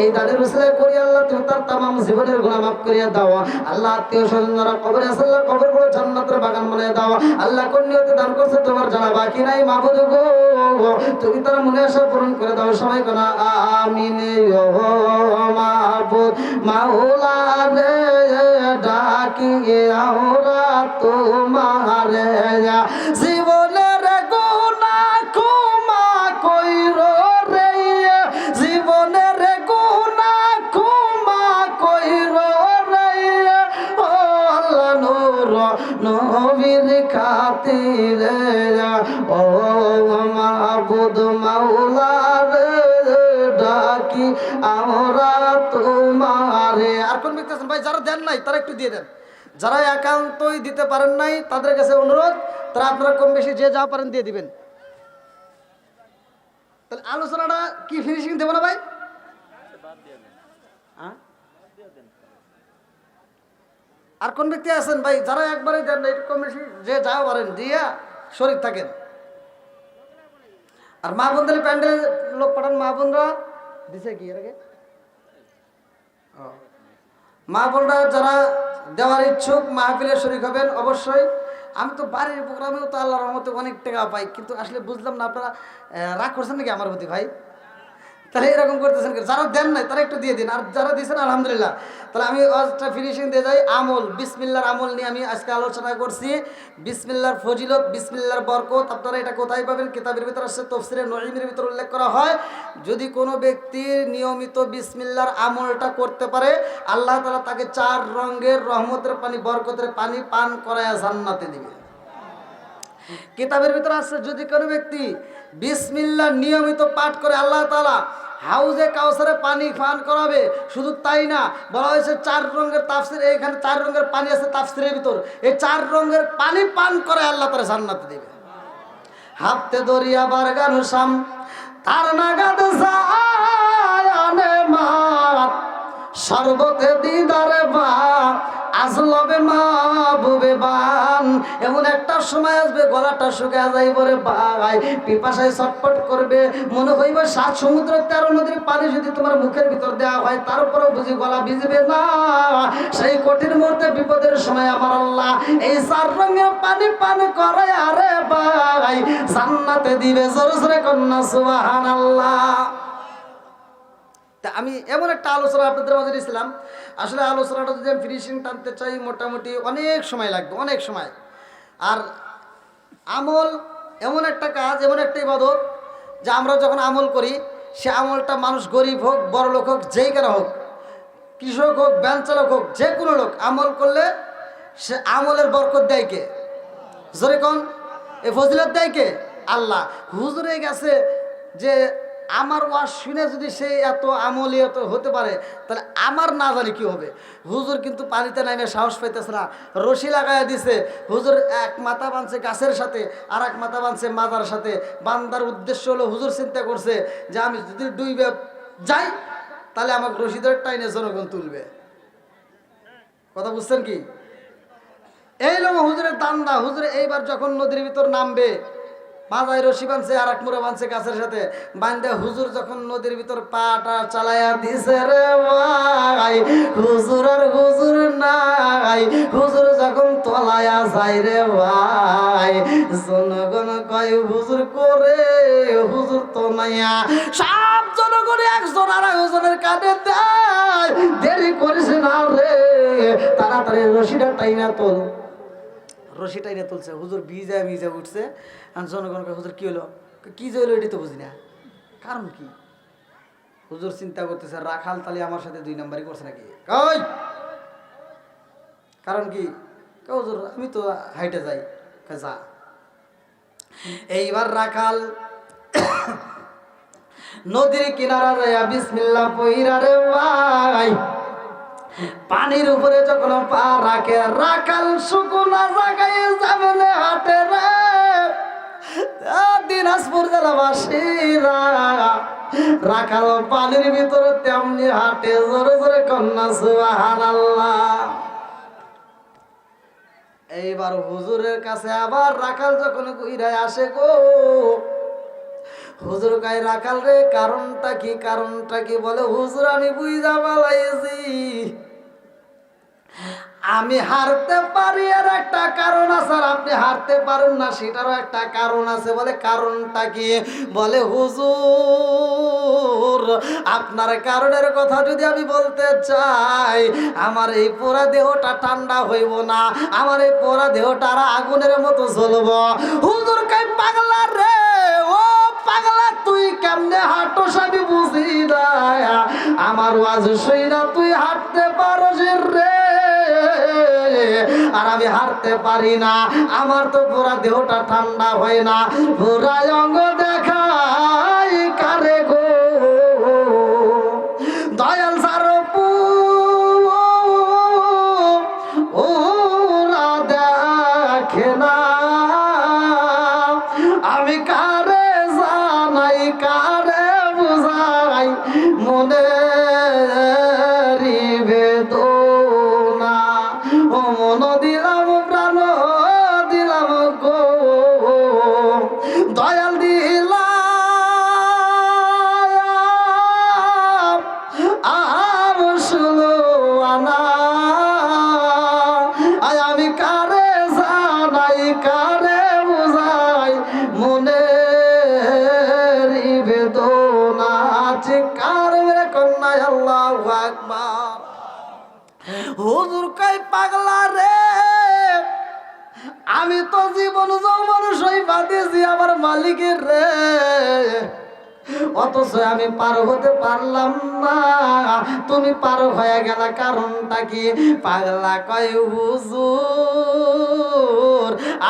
এই দানের উসিলা করি আল্লাহ তুমি তার तमाम জীবনের গুনাহ মাফ করিয়া দাও আল্লাহ আত্মীয় স্বজনরা কবরে আছে আল্লাহ কবরগুলো জান্নাতের বাগান বানিয়ে দাও আল্লাহ কোন নিয়তে দান করছে তোমার জানা বাকি নাই মাবুদ গো তুমি তার মনে আশা পূরণ করে দাও সবাই কোনা আমিন ও মাবুদ মাওলা রে ডাকি আমরা তোমারে জীবনের গুনাহ ক্ষমা কইরো রে জীবনের গুনাহ ক্ষমা কইরো রে ও আল্লাহ নূর নবীর খাতিরে ও মাবুদ মাওলা রে ডাকি আমরা তোমারে আর কোন ব্যক্তি আছেন ভাই যারা দেন নাই তারা একটু দিয়ে দেন যারা একান্তই দিতে পারেন নাই তাদের কাছে অনুরোধ তারা আপনারা কম বেশি যে যা পারেন দিয়ে দিবেন। তাহলে আলোচনাটা কি ফিনিশিং দেবো না ভাই? আর কোন ব্যক্তি আছেন ভাই যারা একবারে দেন কম বেশি যে যা পারেন দিয়া শরীর থাকেন? আর মা বোনদের প্যান্ডেল লোক পাঠান, মা বোনরা দিছে কি এর আগে? মা বোনরা যারা দেওয়ার ইচ্ছুক মাহফিলে শরীক হবেন অবশ্যই। আমি তো বাড়ির প্রোগ্রামেও তো আল্লাহর রহমতে অনেক টাকা পাই, কিন্তু আসলে বুঝলাম না আপনারা রাগ করছেন নাকি আমার প্রতি ভাই? তাহলে এরকম করতেছেন, যারা দেন নাই তারা একটু দিয়ে দিন, আর যারা দিয়েছেন আলহামদুলিল্লাহ। তাহলে আমি আজটা ফিনিশিং দিয়ে যাই। আমল, বিসমিল্লার আমল নিয়ে আমি আজকে আলোচনা করছি। বিসমিল্লার ফজিলত, বিসমিল্লার বরকত। আপনারা এটা কোথায় পাবেন? কিতাবের ভিতরে আসছে, তাফসীরে নঈমের ভিতরে উল্লেখ করা হয়, যদি কোনো ব্যক্তি নিয়মিত বিসমিল্লার আমলটা করতে পারে আল্লাহ তাআলা তাকে 4 রঙের রহমতের পানি, বরকতের পানি পান করায় জান্নাতে দিবে। কিতাবের ভিতরে আছে, যদি কোনো ব্যক্তি বিসমিল্লাহ নিয়মিত পাঠ করে আল্লাহ তাআলা হাউজে কাউসারে পানি পান করাবে। শুধু তাই না, বলা হয়েছে 4 রঙের তাফসীর, এইখানে 4 রঙের পানি আছে তাফসীরের ভিতর, এই 4 রঙের পানি পান করে আল্লাহ তাআলা জান্নাতে দিবে। হাতে দরিয়া বারগানু শাম তার নাগাদ জায়ানে মাত শরবতে দিদারে বা আজলবে মাহবুবে বান। এমন একটা সময় আসবে গলাটা শুকিয়ে যাইব রে ভাই, পিপাসায় ছটফট করবে, মনে হইব 7 সমুদ্র 13 নদীর পানি যদি তোমার মুখের ভিতর দেওয়া হয় তারপরেও বুঝি গলা ভিজবে না। সেই কঠিন মুহূর্তে বিপদের সময় আমার আল্লাহ এই 4 রঙের পানি পান করে আরে ভাই জান্নাতে দিবে। জোরে জোরে কন্যা সুবহানাল্লাহ। তা আমি এমন একটা আলোচনা আপনাদের মাঝে দিয়েছিলাম, আসলে আলোচনাটা যদি আমি ফিনিশিং টানতে চাই মোটামুটি অনেক সময় লাগবে, অনেক সময়। আর আমল এমন একটা কাজ, এমন একটা ইবাদত, যে আমরা যখন আমল করি সে আমলটা মানুষ গরিব হোক বড় লোক হোক যেই কেন হোক, কৃষক হোক ভ্যান চালক হোক, যে কোনো লোক আমল করলে সে আমলের বরকত দেয় কে? জোরে কোন? এই ফজিলত দেয় কে? আল্লাহ। হুজুরে গেছে যে আমার ওয়াজ শুনে যদি সে এত আমলি এত হতে পারে, তাহলে আমার না জানি কি হবে। হুজুর কিন্তু পানিতে নামে সাহস পাইতেছে না, রশি লাগাইয়া দিছে। হুজুর এক মাথা বাঁধছে গাছের সাথে, আর এক মাথা বাঁধছে মাথার সাথে। বান্দার উদ্দেশ্য হলো, হুজুর চিন্তা করছে যে আমি যদি ডুইবে যাই তাহলে আমাকে রশিদের টাইনে জনগণ তুলবে। কথা বুঝছেন কি? এই লোক হুজুরের দান্দা। হুজুর এইবার যখন নদীর ভিতর নামবে, মাথায় রশি বাঁধছে আর এক মুড়া বাঁধছে গাছের সাথে, বান্ধে হুজুর যখন নদীর ভিতর পাটা চালাইয়া দিছে রে ভাই, হুজুর আর হুজুর নাই, হুজুর যখন তলায়া যায় রে ভাই, জনগণ কয় হুজুর করে, হুজুর তো নাইয়া। সব জনগণ একজন আর একজনের কাঁধে দেয়, দেরি করিস না রে, তাড়াতাড়ি রশিটা টাইনা তোল। রশি টাইনা তুলছে, হুজুর ভিজা ভিজা উঠছে। আর জনগণ হুজুর কি হলো? কি যে হলো এটি তো বুঝি না, কারণ কি? হুজুর চিন্তা করতেছে রাখাল তালি আমার সাথে 2 নাম্বারই করছে নাকি? কই কারণ কি? হুজুর আমি তো হাইটে যাই। যা। এইবার রাখাল নদীর কিনারা যায় বিসমিল্লাহ পইরা রে ভাই, পানির উপরে যখন পা রাখে, রাখাল শুকনা জায়গায় যাবে না হাটে রে। দিনাজপুর জেলাবাসীরা রাখাল পানির ভিতরে তেমনি হাটে। জোরে জোরে কন্যা সুবহানাল্লাহ। এইবার হুজুরের কাছে আবার রাখাল যখন ঘুরায় আসে গো, হুজুর গায়ে রাখাল রে কারণটা কি? কারণটা কি? বলে হুজুর আমি বুঝা পালাইছি, আমি হারতে পারি এর একটা কারণ আছে, আর আপনি হারতে পারেন না সেটারও একটা কারণ আছে। বলে কারণটা কি? বলে হুজুর আপনার কারণের কথা যদি আমি বলতে চাই, আমার এই পোড়া দেহটা ঠান্ডা হইব না, আমার এই পোড়া দেহটা আর আগুনের মতো জ্বলব। হুজুর কই পাগলা রে, ও পাগলা তুই কেমনে হাঁটোস আমি বুঝি না, আমার ওয়াজ শুইনা তুই হাঁটতে পারস রে, আর আমি হারতে পারি না, আমার তো পুরা দেহটা ঠান্ডা হয় না, পুরা অঙ্গ দেখাই কারে গো, দয়াল সারপু ওরা দেখে না মনে বেদনা ও মন দিলাম প্রাণ দিলাম গো দয়াল দিলাম আর শুনো আনা আমি কারে জানাই কারে বুঝাই মনে বেদনা চিৎকার মেরে কন্যায় আল্লাহু আকবার। হুজুর কই পাগলা রে আমি তো জীবন যৌবন সইবা দিয়েছি আমার মালিকের রে, অথচ আমি পার হতে পারলাম না, তুমি পার হয়ে গেলা কারণটা কি? পাগলা কয় হুজুর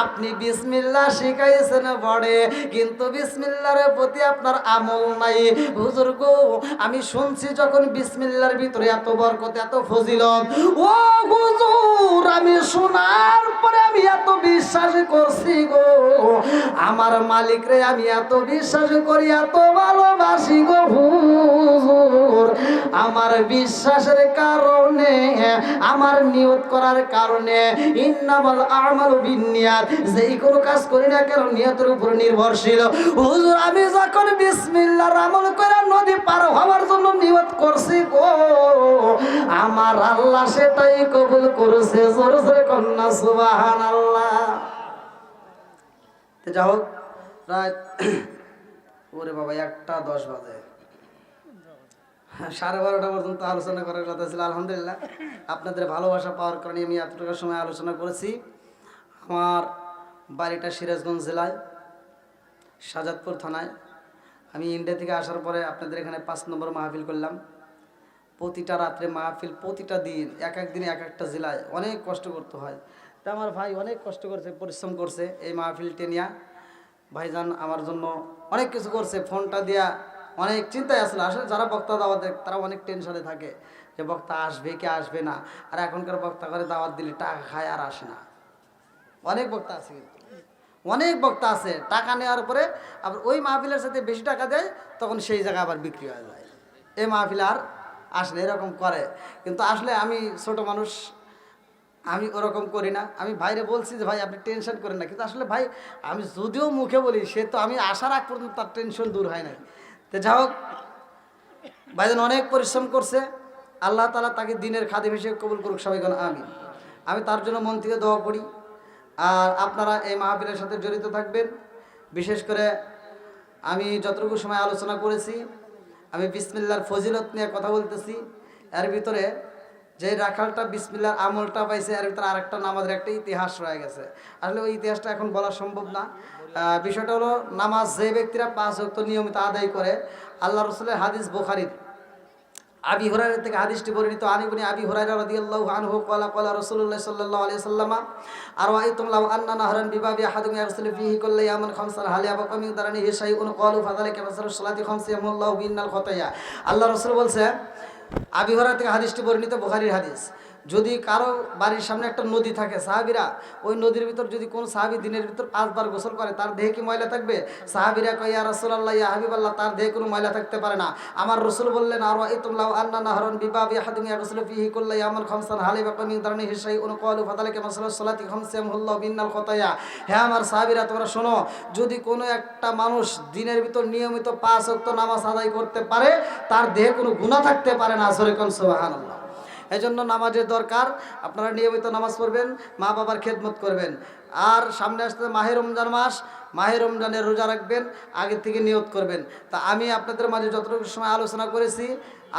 আপনি বিসমিল্লাহ শিখাইছেন বড়ে, কিন্তু বিসমিল্লাহর প্রতি আপনার আমল নাই। হুজুর গো আমি শুনছি যখন বিসমিল্লাহর ভিতরে এত বরকত এত ফজিলত, ও হুজুর আমি শোনার পরে আমি এত বিশ্বাস করছি গো, আমার মালিক রে আমি এত বিশ্বাস করি এত ভালোবাসি গো হুজুর, আমার বিশ্বাসের কারণে আমার নিয়ত করার কারণে ইন্নামাল আমালু বিন্নিয়াত যেই কোনো কাজ করি না কেন নিয়তের উপর নির্ভরশীল। হুজুর আমি যখন বিসমিল্লাহর আমল করে নদী পার হওয়ার জন্য নিয়ত করছি গো, আমার আল্লাহ সেটাই কবুল করেছে। জোরে জোরে কন্যা সুবহানাল্লাহ। যা হোক রাত ওরে বাবা 1:10 বাজে, 12:30 পর্যন্ত আলোচনা করার কথা ছিল। আলহামদুলিল্লাহ আপনাদের ভালোবাসা পাওয়ার কারণে আমি এতটুকু সময় আলোচনা করেছি। আমার বাড়িটা সিরাজগঞ্জ জেলায় শাহজাদপুর থানায়। আমি ইন্ডিয়া থেকে আসার পরে আপনাদের এখানে 5 নম্বর মাহফিল করলাম। প্রতিটা রাত্রে মাহফিল, প্রতিটা দিন এক এক দিনে এক একটা জেলায় অনেক কষ্ট করতে হয়। তা আমার ভাই অনেক কষ্ট করছে, পরিশ্রম করছে এই মাহফিলটা নিয়ে। ভাইজান আমার জন্য অনেক কিছু করছে, ফোনটা দিয়া অনেক চিন্তায় আসলে। আসলে যারা বক্তা দাওয়াত দেয় তারা অনেক টেনশনে থাকে যে বক্তা আসবে কি আসবে না। আর এখনকার বক্তা করে দাওয়াত দিলে টাকা খায় আর আসে না। অনেক বক্তা আছে, কিন্তু অনেক বক্তা আছে টাকা নেওয়ার পরে আবার ওই মাহফিলের সাথে বেশি টাকা দেয়, তখন সেই জায়গায় আবার বিক্রি হয়ে যায়, এই মাহফিল আর আসলে এরকম করে। কিন্তু আসলে আমি ছোট মানুষ, আমি ওরকম করি না। আমি ভাইরে বলছি যে ভাই আপনি টেনশন করেন না, কিন্তু আসলে ভাই আমি যদিও মুখে বলি সে তো আমি আসার আগ পর্যন্ত তার টেনশন দূর হয় না। তো যা হোক ভাইজান অনেক পরিশ্রম করছে, আল্লাহ তাআলা তাকে দিনের খাদিম হিসেবে কবুল করুক সবাই কোন আমিন। আমি তার জন্য মন থেকে দোয়া করি। আর আপনারা এই মাহফিলের সাথে জড়িত থাকবেন। বিশেষ করে আমি যতটুকু সময় আলোচনা করেছি আমি বিসমিল্লাহর ফজিলত নিয়ে কথা বলতেছি। এর ভিতরে যে রাখালটা বিসমিল্লাহর আমলটা পাইছে, এর ভিতরে আরেকটা নামাজের একটা ইতিহাস রয়ে গেছে। আসলে ওই ইতিহাসটা এখন বলা সম্ভব না। বিষয়টা হলো নামাজ যে ব্যক্তিরা 5 ওয়াক্ত নিয়মিত আদায় করে, আল্লাহ রাসূলের হাদিস বুখারীর আবি হুরায়রা থেকে হাদিসটি বর্ণিত। আনিবনি আবি হুরায়রা রাদিয়াল্লাহু আনহু ক্বালা ক্বালা রাসূলুল্লাহ সাল্লাল্লাহু আলাইহি ওয়াসাল্লাম আরআইতুম লাউ আন্না নাহরান বিবাবি আহাদুম ইয়াগসিলু ফীহি কুল্লা ইয়ামান খামসান হাল ইয়াবকা মিন দারানিহি শাইউন ক্বালু ফাযালিকা মাসালুস সালাতি খামসি ইয়ামুল্লাহু বিন্নাল খতায়া। আল্লাহ রাসূল বলছে, আবি হুরায়রা থেকে হাদিসটি বর্ণিত, বুখারীর হাদিস, যদি কারো বাড়ির সামনে একটা নদী থাকে, সাহাবীরা ওই নদীর ভিতর যদি কোন সাহাবী দিনের ভিতর 5 বার গোসল করে, তার দেহে কি ময়লা থাকবে? সাহাবীরা কয় ইয়া রাসূলুল্লাহ ইয়া হাবিবাল্লাহ, তার দেহে কোনো ময়লা থাকতে পারে না। আমার রাসূল বললেন, আর আইতুম লাউ আন্না নাহরান বিবাবি আহাদিম ইয়াগসিলু ফীহি কুল্লা ইয়ামান খামসান হাল ইয়াবকা মিন দারানিহি শাইউন ক্বালু ফাযালিকা মাসালুস সালাতি খামসি ইয়ামুল্লাহু বিন্নাল খতায়া। হে আমার সাহাবীরা তোমরা শোনো, যদি কোনো একটা মানুষ দিনের ভিতর নিয়মিত 5 ওয়াক্ত নামাজ আদায় করতে পারে, তার দেহে কোনো গুনাহ থাকতে পারে না। জোরে কোন সুবহানাল্লাহ। এই জন্য নামাজের দরকার। আপনারা নিয়মিত নামাজ পড়বেন, মা বাবার খেদমত করবেন। আর সামনে আসতে মাহে রমজান মাস, মাহে রমজানের রোজা রাখবেন, আগে থেকে নিয়ত করবেন। তা আমি আপনাদের মাঝে যতটুকু সময় আলোচনা করেছি,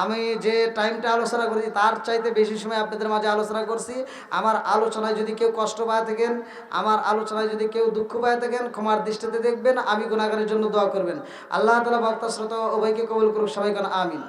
আমি যে টাইমটা আলোচনা করেছি তার চাইতে বেশি সময় আপনাদের মাঝে আলোচনা করছি। আমার আলোচনায় যদি কেউ কষ্ট পায় থাকেন, আমার আলোচনায় যদি কেউ দুঃখ পায় থাকেন, ক্ষমার দৃষ্টিতে দেখবেন। আমি গুনাহগারের জন্য দোয়া করবেন। আল্লাহ তাআলা বক্তা শ্রোতা উভয়কে কবুল করুক সবাই কোন আমিন।